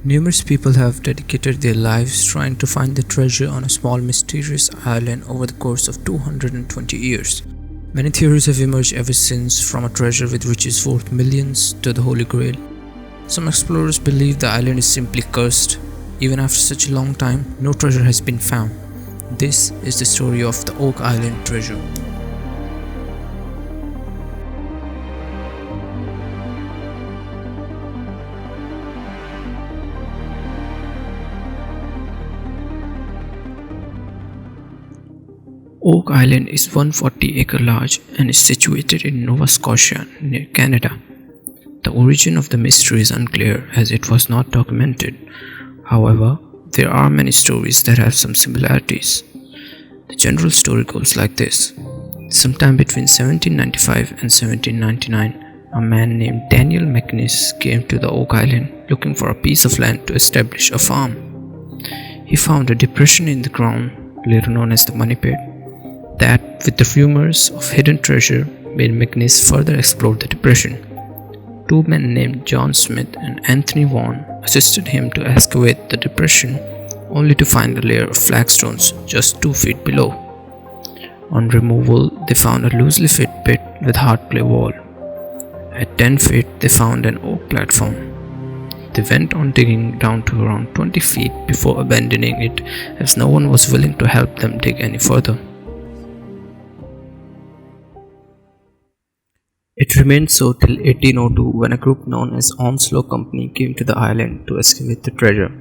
Numerous people have dedicated their lives trying to find the treasure on a small mysterious island over the course of 220 years. Many theories have emerged ever since, from a treasure with riches worth millions to the Holy Grail. Some explorers believe the island is simply cursed. Even after such a long time, no treasure has been found. This is the story of the Oak Island treasure. Oak Island is 140 acres large and is situated in Nova Scotia near Canada. The origin of the mystery is unclear as it was not documented. However, there are many stories that have some similarities. The general story goes like this. Sometime between 1795 and 1799, a man named Daniel McNish came to the Oak Island looking for a piece of land to establish a farm. He found a depression in the ground, later known as the Money Pit, that, with the rumors of hidden treasure, made McNish further explore the depression. Two men named John Smith and Anthony Vaughan assisted him to excavate the depression, only to find a layer of flagstones just 2 feet below. On removal, they found a loosely fit pit with hard clay wall. At 10 feet, they found an oak platform. They went on digging down to around 20 feet before abandoning it, as no one was willing to help them dig any further. It remained so till 1802, when a group known as Onslow Company came to the island to excavate the treasure.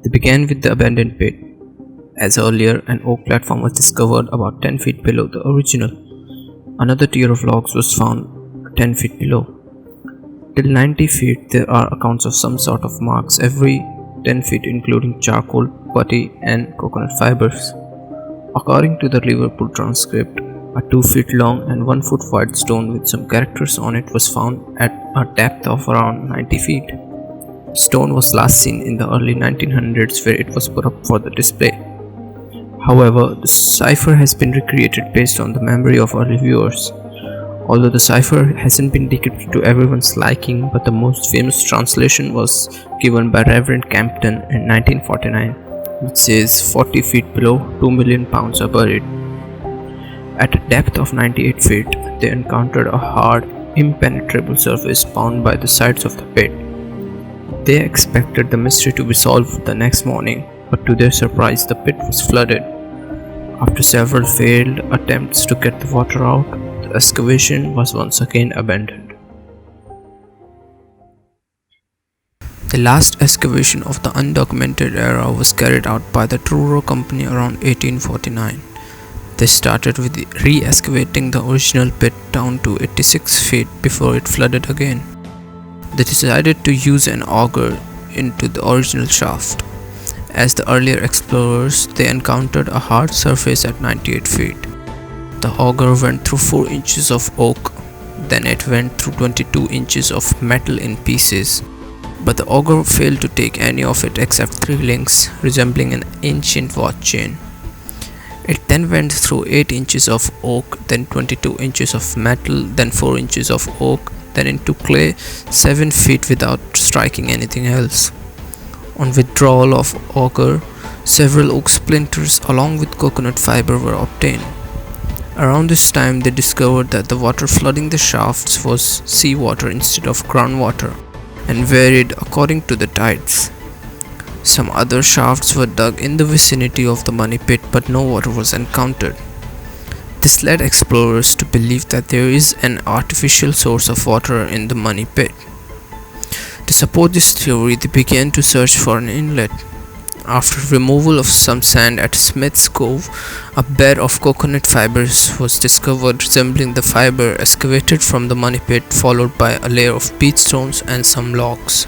They began with the abandoned pit. As earlier, an oak platform was discovered about 10 feet below the original. Another tier of logs was found 10 feet below. Till 90 feet, there are accounts of some sort of marks every 10 feet, including charcoal, putty, and coconut fibers. According to the Liverpool transcript, a 2 feet long and 1 foot wide stone with some characters on it was found at a depth of around 90 feet. The stone was last seen in the early 1900s, where it was put up for the display. However, the cipher has been recreated based on the memory of early viewers. Although the cipher hasn't been decrypted to everyone's liking, but the most famous translation was given by Reverend Campton in 1949, which says 40 feet below, 2 million pounds are buried. At a depth of 98 feet, they encountered a hard, impenetrable surface bound by the sides of the pit. They expected the mystery to be solved the next morning, but to their surprise, the pit was flooded. After several failed attempts to get the water out, the excavation was once again abandoned. The last excavation of the undocumented era was carried out by the Truro Company around 1849. They started with re-excavating the original pit down to 86 feet before it flooded again. They decided to use an auger into the original shaft. As the earlier explorers, they encountered a hard surface at 98 feet. The auger went through 4 inches of oak, then it went through 22 inches of metal in pieces. But the auger failed to take any of it except 3 links, resembling an ancient watch chain. It then went through 8 inches of oak, then 22 inches of metal, then 4 inches of oak, then into clay 7 feet without striking anything else. On withdrawal of auger, several oak splinters along with coconut fiber were obtained. Around this time, they discovered that the water flooding the shafts was seawater instead of groundwater and varied according to the tides. Some other shafts were dug in the vicinity of the Money Pit, but no water was encountered. This led explorers to believe that there is an artificial source of water in the Money Pit. To support this theory, they began to search for an inlet. After removal of some sand at Smith's Cove, a bed of coconut fibers was discovered resembling the fiber excavated from the Money Pit, followed by a layer of peat stones and some logs.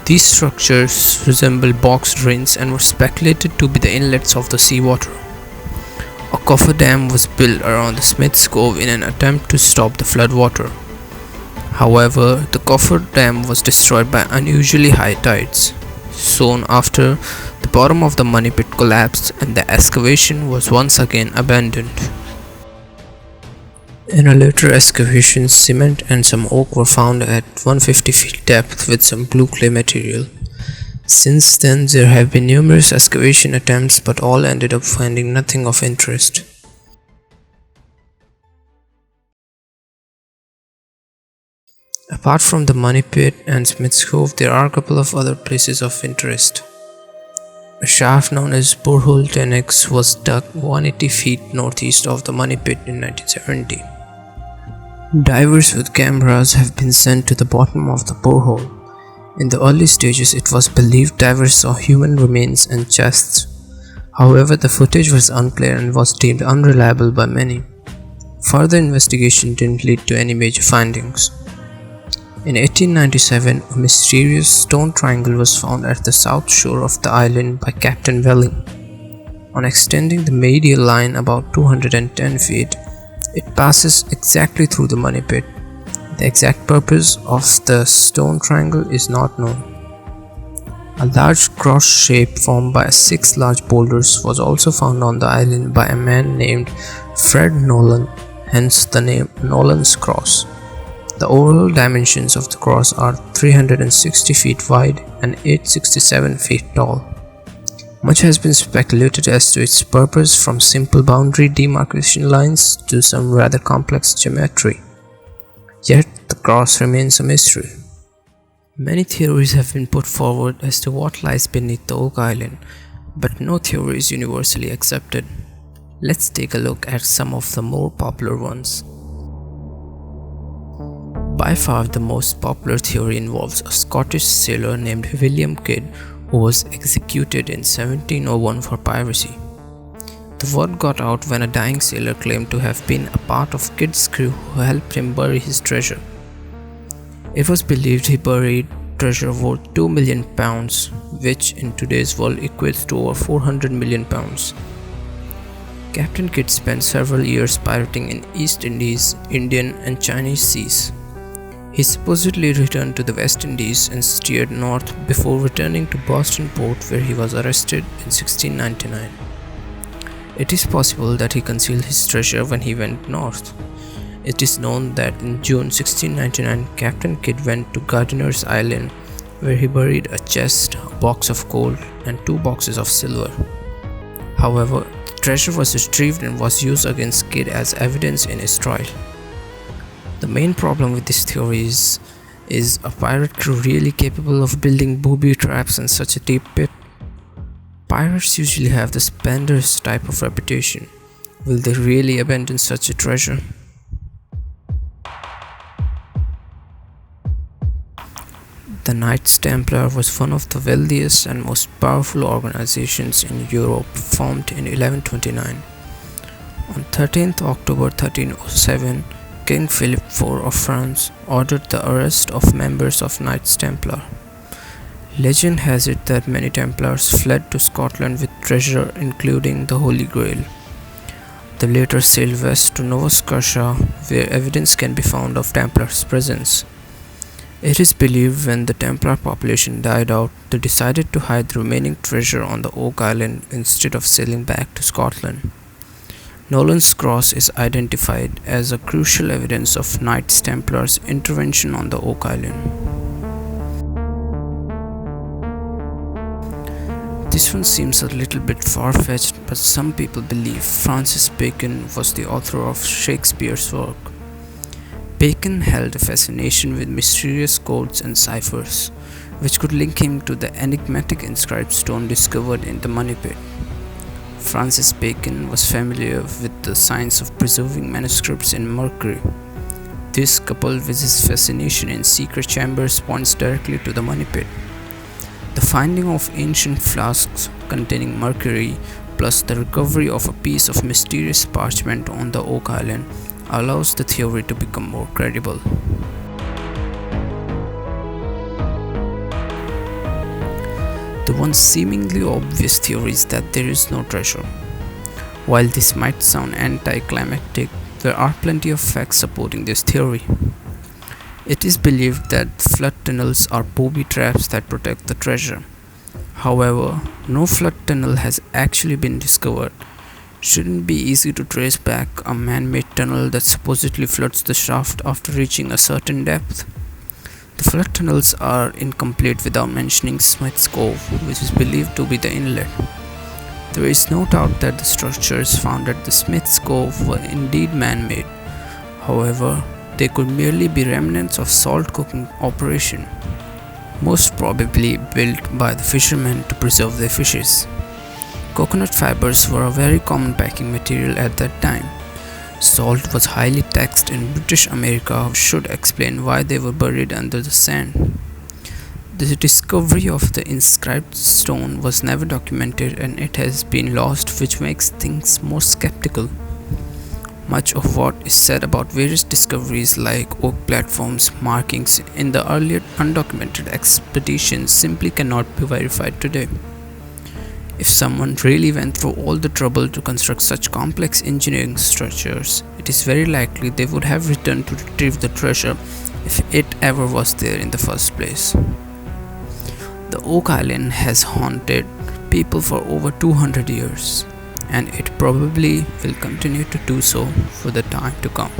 These structures resemble box drains and were speculated to be the inlets of the seawater. A cofferdam was built around the Smith's Cove in an attempt to stop the floodwater. However, the cofferdam was destroyed by unusually high tides. Soon after, the bottom of the Money Pit collapsed and the excavation was once again abandoned. In a later excavation, cement and some oak were found at 150 feet depth with some blue clay material. Since then, there have been numerous excavation attempts, but all ended up finding nothing of interest. Apart from the Money Pit and Smith's Cove, there are a couple of other places of interest. A shaft known as Borehole 10X was dug 180 feet northeast of the Money Pit in 1970. Divers with cameras have been sent to the bottom of the borehole. In the early stages, it was believed divers saw human remains and chests. However, the footage was unclear and was deemed unreliable by many. Further investigation didn't lead to any major findings. In 1897, a mysterious stone triangle was found at the south shore of the island by Captain Welling. On extending the medial line about 210 feet, it passes exactly through the Money Pit. The exact purpose of the stone triangle is not known. A large cross shape formed by 6 large boulders was also found on the island by a man named Fred Nolan, hence the name Nolan's Cross. The overall dimensions of the cross are 360 feet wide and 867 feet tall. Much has been speculated as to its purpose, from simple boundary demarcation lines to some rather complex geometry. Yet the cross remains a mystery. Many theories have been put forward as to what lies beneath the Oak Island, but no theory is universally accepted. Let's take a look at some of the more popular ones. By far the most popular theory involves a Scottish sailor named William Kidd who was executed in 1701 for piracy. The word got out when a dying sailor claimed to have been a part of Kidd's crew who helped him bury his treasure. It was believed he buried treasure worth £2 million, which in today's world equates to over £400 million. Captain Kidd spent several years pirating in East Indies, Indian and Chinese seas. He supposedly returned to the West Indies and steered north before returning to Boston port, where he was arrested in 1699. It is possible that he concealed his treasure when he went north. It is known that in June 1699, Captain Kidd went to Gardiner's Island, where he buried a chest, a box of gold, and 2 boxes of silver. However, the treasure was retrieved and was used against Kidd as evidence in his trial. The main problem with this theory is a pirate crew really capable of building booby traps in such a deep pit? Pirates usually have the spenders type of reputation. Will they really abandon such a treasure? The Knights Templar was one of the wealthiest and most powerful organizations in Europe, formed in 1129. On 13th October 1307, King Philip IV of France ordered the arrest of members of Knights Templar. Legend has it that many Templars fled to Scotland with treasure including the Holy Grail. They later sailed west to Nova Scotia, where evidence can be found of Templars' presence. It is believed when the Templar population died out, they decided to hide the remaining treasure on the Oak Island instead of sailing back to Scotland. Nolan's Cross is identified as a crucial evidence of Knights Templars' intervention on the Oak Island. This one seems a little bit far-fetched, but some people believe Francis Bacon was the author of Shakespeare's work. Bacon held a fascination with mysterious codes and ciphers, which could link him to the enigmatic inscribed stone discovered in the Money Pit. Francis Bacon was familiar with the science of preserving manuscripts in mercury. This, coupled with his fascination in secret chambers, points directly to the Money Pit. The finding of ancient flasks containing mercury, plus the recovery of a piece of mysterious parchment on the Oak Island, allows the theory to become more credible. The one seemingly obvious theory is that there is no treasure. While this might sound anticlimactic, there are plenty of facts supporting this theory. It is believed that flood tunnels are booby traps that protect the treasure. However, no flood tunnel has actually been discovered. Shouldn't it be easy to trace back a man-made tunnel that supposedly floods the shaft after reaching a certain depth? The flood tunnels are incomplete without mentioning Smith's Cove, which is believed to be the inlet. There is no doubt that the structures found at the Smith's Cove were indeed man-made. However, they could merely be remnants of salt cooking operation, most probably built by the fishermen to preserve their fishes. Coconut fibers were a very common packing material at that time. Salt was highly taxed in British America, should explain why they were buried under the sand. The discovery of the inscribed stone was never documented and it has been lost, which makes things more skeptical. Much of what is said about various discoveries like oak platforms markings in the earlier undocumented expeditions simply cannot be verified today. If someone really went through all the trouble to construct such complex engineering structures, it is very likely they would have returned to retrieve the treasure if it ever was there in the first place. The Oak Island has haunted people for over 200 years, and it probably will continue to do so for the time to come.